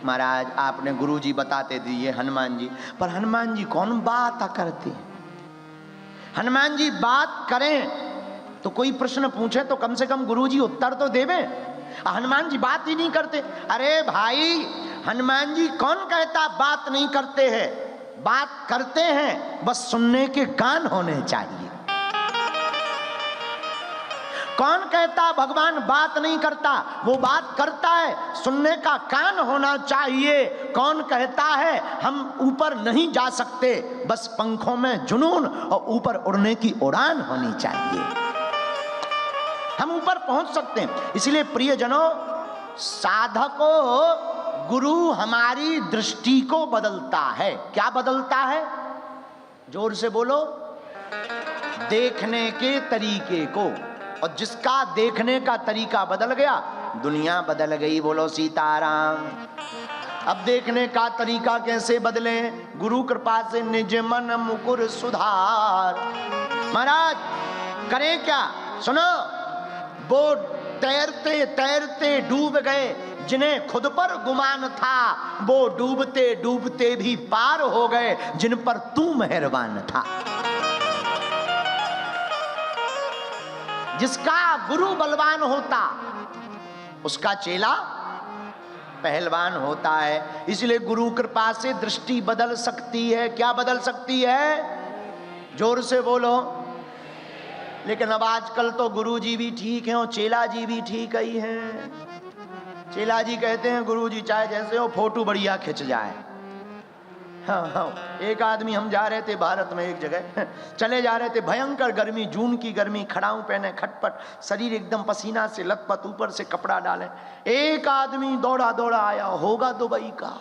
महाराज आपने गुरुजी बताते दिए हनुमान जी, पर हनुमान जी कौन बात करते हैं? हनुमान जी बात करें तो कोई प्रश्न पूछे तो कम से कम गुरुजी उत्तर तो देवे। हनुमान जी बात ही नहीं करते। अरे भाई, हनुमान जी कौन कहता बात नहीं करते हैं? बात करते हैं, बस सुनने के कान होने चाहिए। कौन कहता भगवान बात नहीं करता? वो बात करता है, सुनने का कान होना चाहिए। कौन कहता है हम ऊपर नहीं जा सकते, बस पंखों में जुनून और ऊपर उड़ने की उड़ान होनी चाहिए, हम ऊपर पहुंच सकते हैं। इसलिए प्रियजनों, साधकों, गुरु हमारी दृष्टि को बदलता है। क्या बदलता है? जोर से बोलो। देखने के तरीके को। और जिसका देखने का तरीका बदल गया, दुनिया बदल गई। बोलो सीताराम। अब देखने का तरीका कैसे बदले? गुरु कृपा से निज मन मुकुर सुधार। महाराज करें क्या? सुनो, वो तैरते तैरते डूब गए, जिन्हें खुद पर गुमान था वो डूबते डूबते भी पार हो गए, जिन पर तू मेहरबान था। जिसका गुरु बलवान होता, उसका चेला पहलवान होता है। इसलिए गुरु कृपा से दृष्टि बदल सकती है। क्या बदल सकती है? जोर से बोलो। लेकिन अब आजकल तो गुरु जी भी ठीक हैं और चेला जी भी ठीक ही हैं। चेला जी कहते हैं गुरु जी चाहे जैसे हो, फोटो बढ़िया खिंच जाए। हाँ, एक आदमी, हम जा रहे थे भारत में एक जगह, चले जा रहे थे, भयंकर गर्मी, जून की गर्मी, खड़ाऊ पहने, खटपट, शरीर एकदम पसीना से लथपथ, ऊपर से कपड़ा डाले। एक आदमी दौड़ा दौड़ा आया, होगा दुबई का।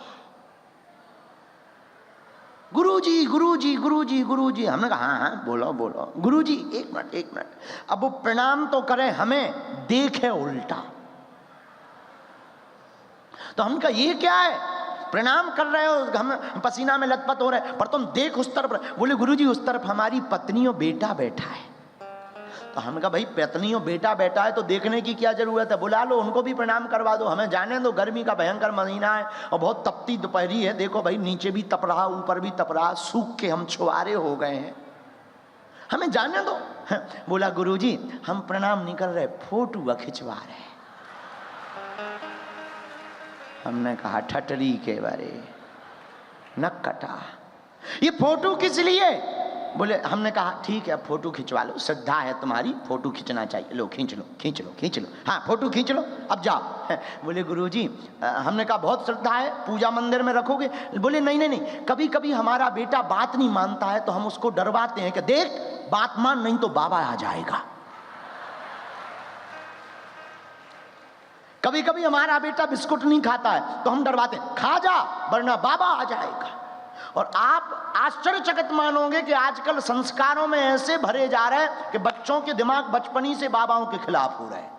गुरुजी गुरुजी गुरुजी गुरुजी। हमने कहा हाँ हाँ बोलो बोलो। गुरुजी एक मिनट एक मिनट। अब वो प्रणाम तो करे, हमें देखे उल्टा। तो हम कहा ये क्या है? प्रणाम कर रहे हो, हम पसीना में लथपथ हो रहे, पर तुम देख उस तरफ। बोले गुरुजी उस तरफ हमारी पत्नी और बेटा बैठा है। तो हम कहा भाई पत्नी और बेटा बैठा है तो देखने की क्या जरूरत है? बुला लो, उनको भी प्रणाम करवा दो, हमें जाने दो। गर्मी का भयंकर महीना है और बहुत तपती दोपहरी है। देखो भाई, नीचे भी तप रहा, ऊपर भी तप रहा, सूख के हम छुआरे हो गए हैं, हमें जाने दो। बोला गुरुजी हम प्रणाम नहीं कर रहे, फोटो खिंचवा रहे। हमने कहा ठटरी के बारे नक कटा, ये फोटो किस लिए? बोले, हमने कहा ठीक है फोटो खिंचवा लो, श्रद्धा है तुम्हारी, फोटो खींचना चाहिए, लो खींच लो खींच लो खींच लो, हाँ फोटो खींच लो, अब जाओ। बोले गुरुजी, हमने कहा बहुत श्रद्धा है, पूजा मंदिर में रखोगे? बोले नहीं नहीं नहीं, कभी कभी हमारा बेटा बात नहीं मानता है तो हम उसको डरवाते हैं कि देख बात मान, नहीं तो बाबा आ जाएगा। कभी कभी हमारा बेटा बिस्कुट नहीं खाता है तो हम डरवाते हैं, खा जा वरना बाबा आ जाएगा। और आप आश्चर्यचकित मानोगे कि आजकल संस्कारों में ऐसे भरे जा रहे हैं कि बच्चों के दिमाग बचपनी से बाबाओं के खिलाफ हो रहे हैं।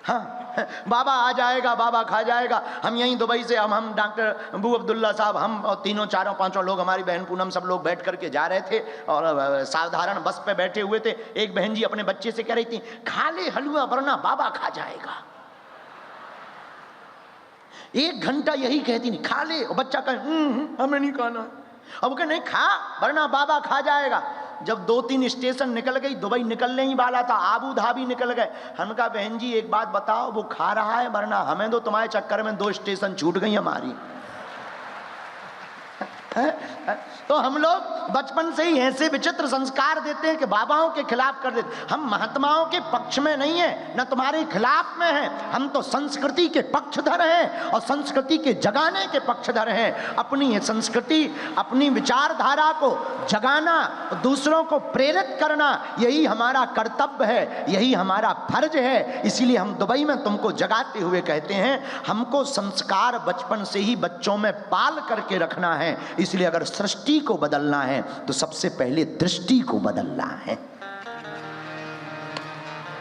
हाँ, बाबा आ जाएगा, बाबा खा जाएगा। हम यहीं दुबई से हम डॉक्टर अबू अब्दुल्ला साहब, हम और तीनों चारों पांचों लोग, हमारी बहन पूनम, सब लोग बैठ करके जा रहे थे और साधारण बस पे बैठे हुए थे। एक बहन जी अपने बच्चे से कह रही थी, खा ले हलवा वरना बाबा खा जाएगा। 1 घंटा यही कहती नहीं, खा ले, और बच्चा कहे हमें नहीं खाना। अब कहे नहीं खा वरना बाबा खा जाएगा। जब 2-3 स्टेशन निकल गई, दुबई निकलने ही वाला था, आबू धाबी निकल गए। हम कहा बहन जी एक बात बताओ, वो खा रहा है वरना हमें दो, तुम्हारे चक्कर में 2 स्टेशन छूट गई हमारी। तो हम लोग बचपन से ही ऐसे विचित्र संस्कार देते हैं कि बाबाओं के खिलाफ कर देते। हम महात्माओं के पक्ष में नहीं है, न तुम्हारे खिलाफ में है, हम तो संस्कृति के पक्षधर हैं और संस्कृति के जगाने के पक्षधर हैं। अपनी संस्कृति, अपनी विचारधारा को जगाना, दूसरों को प्रेरित करना, यही हमारा कर्तव्य है, यही हमारा फर्ज है। इसीलिए हम दुबई में तुमको जगाते हुए कहते हैं, हमको संस्कार बचपन से ही बच्चों में पाल करके रखना है। इसलिए अगर सृष्टि को बदलना है तो सबसे पहले दृष्टि को बदलना है।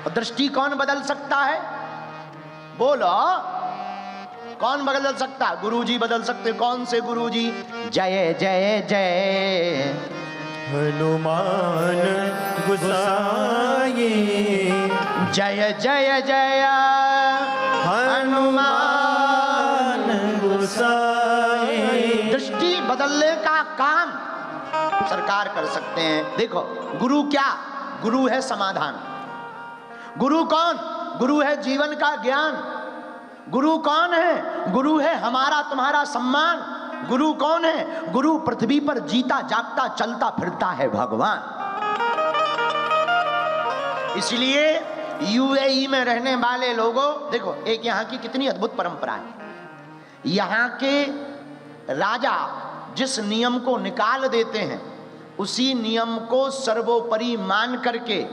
और दृष्टि कौन बदल सकता है? बोलो, कौन बदल सकता है? गुरुजी बदल सकते। कौन से गुरुजी? जय जय जय हनुमान गुसाई, जय जय जय हनुमान गुसाई। दृष्टि बदलने का काम सरकार कर सकते हैं। देखो गुरु क्या? गुरु है समाधान। गुरु कौन? गुरु है जीवन का ज्ञान। गुरु कौन है? गुरु है हमारा तुम्हारा सम्मान। गुरु कौन है? गुरु पृथ्वी पर जीता जागता चलता फिरता है भगवान। इसलिए यूएई में रहने वाले लोगों, देखो एक यहाँ की कितनी अद्भुत परंपरा है। यहाँ के राजा जिस नियम को निकाल देते हैं उसी नियम को सर्वोपरि मान करके,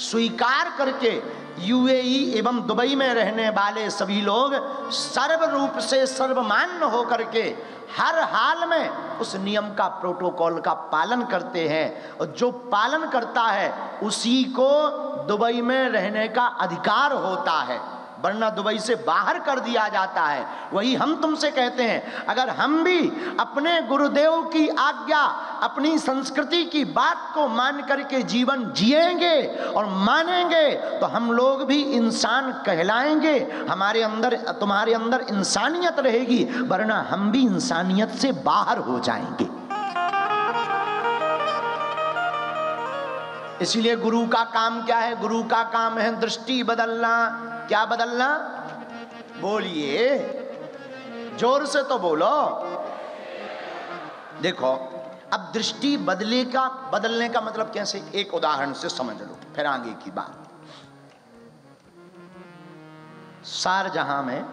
स्वीकार करके यूएई एवं दुबई में रहने वाले सभी लोग सर्व रूप से सर्वमान्य होकर के हर हाल में उस नियम का, प्रोटोकॉल का पालन करते हैं। और जो पालन करता है उसी को दुबई में रहने का अधिकार होता है, वरना दुबई से बाहर कर दिया जाता है। वही हम तुमसे कहते हैं, अगर हम भी अपने गुरुदेव की आज्ञा, अपनी संस्कृति की बात को मान करके जीवन जिएंगे और मानेंगे तो हम लोग भी इंसान कहलाएंगे। हमारे अंदर, तुम्हारे अंदर इंसानियत रहेगी, वरना हम भी इंसानियत से बाहर हो जाएंगे। इसीलिए गुरु का काम क्या है? गुरु का काम है दृष्टि बदलना। क्या बदलना? बोलिए, जोर से तो बोलो। देखो अब दृष्टि बदलने का मतलब कैसे, एक उदाहरण से समझ लो, फिर आगे की बात। शारजहां में,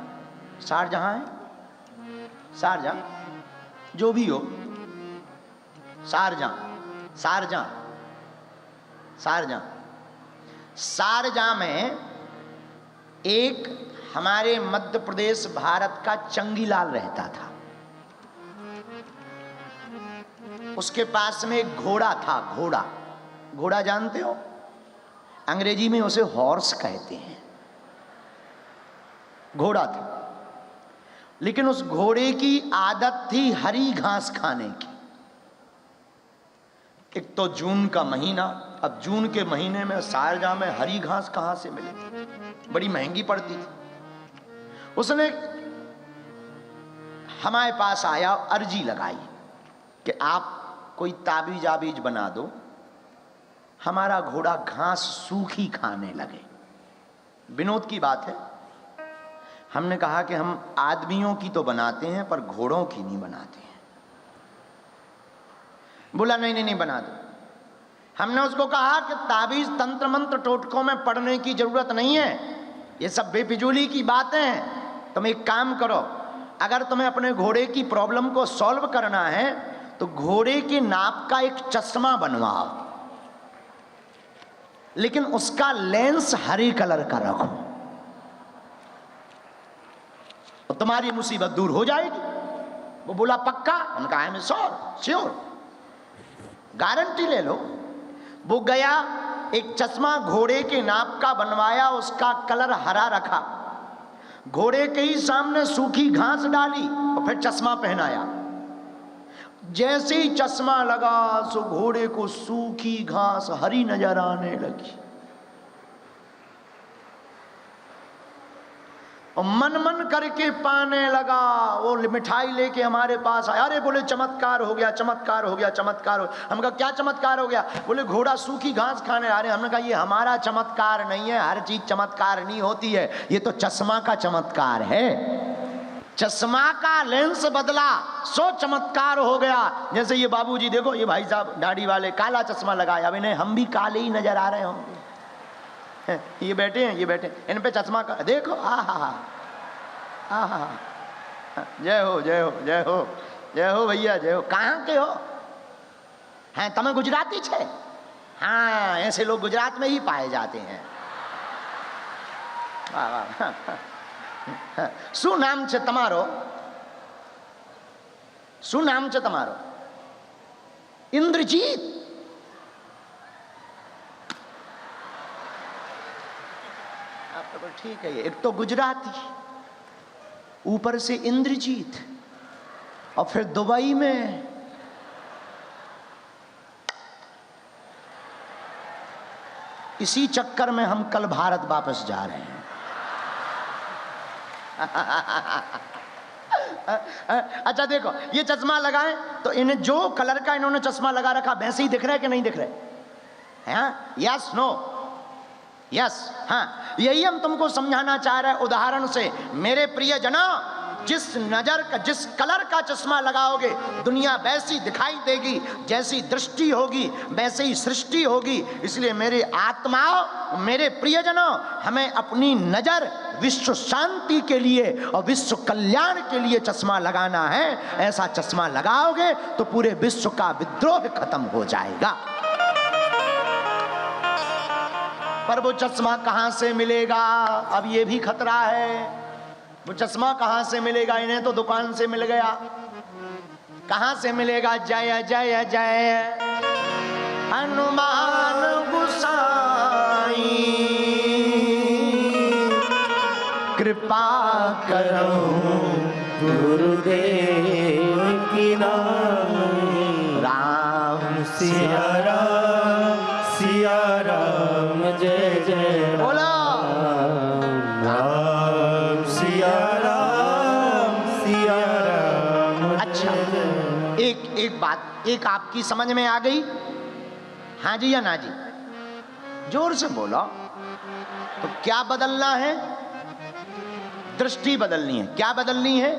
शारजहां है, शारजहां जो भी हो, शारजहां, शारजहां, शारजहां, शारजहां में एक हमारे मध्य प्रदेश भारत का चंगीलाल रहता था। उसके पास में एक घोड़ा था। घोड़ा, घोड़ा जानते हो? अंग्रेजी में उसे हॉर्स कहते हैं। घोड़ा था, लेकिन उस घोड़े की आदत थी हरी घास खाने की। एक तो जून का महीना, अब जून के महीने में शारजाह में हरी घास कहां से मिले, बड़ी महंगी पड़ती थी। उसने हमारे पास आया, अर्जी लगाई कि आप कोई ताबीज आबीज बना दो, हमारा घोड़ा घास सूखी खाने लगे। विनोद की बात है। हमने कहा कि हम आदमियों की तो बनाते हैं पर घोड़ों की नहीं बनाते हैं। बोला नहीं नहीं नहीं बना दो। हमने उसको कहा कि ताबीज तंत्र मंत्र टोटकों में पढ़ने की जरूरत नहीं है, ये सब बेफिजूली की बातें हैं। तुम एक काम करो, अगर तुम्हें अपने घोड़े की प्रॉब्लम को सॉल्व करना है तो घोड़े के नाप का एक चश्मा बनवाओ, लेकिन उसका लेंस हरे कलर का रखो, तो तुम्हारी मुसीबत दूर हो जाएगी। वो बोला पक्का? हमने कहा मैं श्योर, गारंटी ले लो। वो गया, एक चश्मा घोड़े के नाप का बनवाया, उसका कलर हरा रखा, घोड़े के ही सामने सूखी घास डाली और फिर चश्मा पहनाया। जैसे ही चश्मा लगा सो घोड़े को सूखी घास हरी नजर आने लगी और मन मन करके पाने लगा। वो मिठाई लेके हमारे पास आया, अरे बोले चमत्कार हो गया, चमत्कार हो गया, चमत्कार हो। हम कहा क्या चमत्कार हो गया? बोले घोड़ा सूखी घास खाने आ रहे। हमने कहा ये हमारा चमत्कार नहीं है, हर चीज चमत्कार नहीं होती है, ये तो चश्मा का चमत्कार है। चश्मा का लेंस बदला सो चमत्कार हो गया। जैसे ये बाबूजी देखो, ये भाई साहब दाढ़ी वाले काला चश्मा लगाया, अभी नहीं हम भी काले ही नजर आ रहे होंगे। ये बैठे हैं, ये बैठे, इन पे चश्मा का देखो, जय हो जय हो जय हो जय हो भैया जय हो। कहाँ के हो? हैं तमें गुजराती छे? हाँ, ऐसे लोग गुजरात में ही पाए जाते हैं। वाह वाह। શું નામ છે તમારો? શું નામ છે તમારો? इंद्रजीत। तो ठीक है, एक तो गुजराती, ऊपर से इंद्रजीत, और फिर दुबई में। इसी चक्कर में हम कल भारत वापस जा रहे हैं। अच्छा देखो, ये चश्मा लगाएं तो इन्हें जो कलर का इन्होंने चश्मा लगा रखा वैसे ही दिख रहा है कि नहीं दिख रहा है? Yes no? यस हाँ, यही हम तुमको समझाना चाह रहे हैं उदाहरण से। मेरे प्रिय जना, जिस नजर का, जिस कलर का चश्मा लगाओगे दुनिया वैसी दिखाई देगी, जैसी दृष्टि होगी वैसे ही सृष्टि होगी। इसलिए मेरे आत्माओं, मेरे प्रियजनों, हमें अपनी नजर विश्व शांति के लिए और विश्व कल्याण के लिए चश्मा लगाना है। ऐसा चश्मा लगाओगे तो पूरे विश्व का विद्रोह खत्म हो जाएगा। पर वो चश्मा कहां से मिलेगा? अब ये भी खतरा है। वो चश्मा कहां से मिलेगा? इन्हें तो दुकान से मिल गया, कहां से मिलेगा? जय जय जय हनुमान गोसाई, कृपा करो गुरुदेव की नाई। राम सिया राम जय जय बोला राम सिया राम अच्छा, एक बात एक आपकी समझ में आ गई? हाँ जी या ना जी? जोर से बोलो। तो क्या बदलना है? दृष्टि बदलनी है। क्या बदलनी है?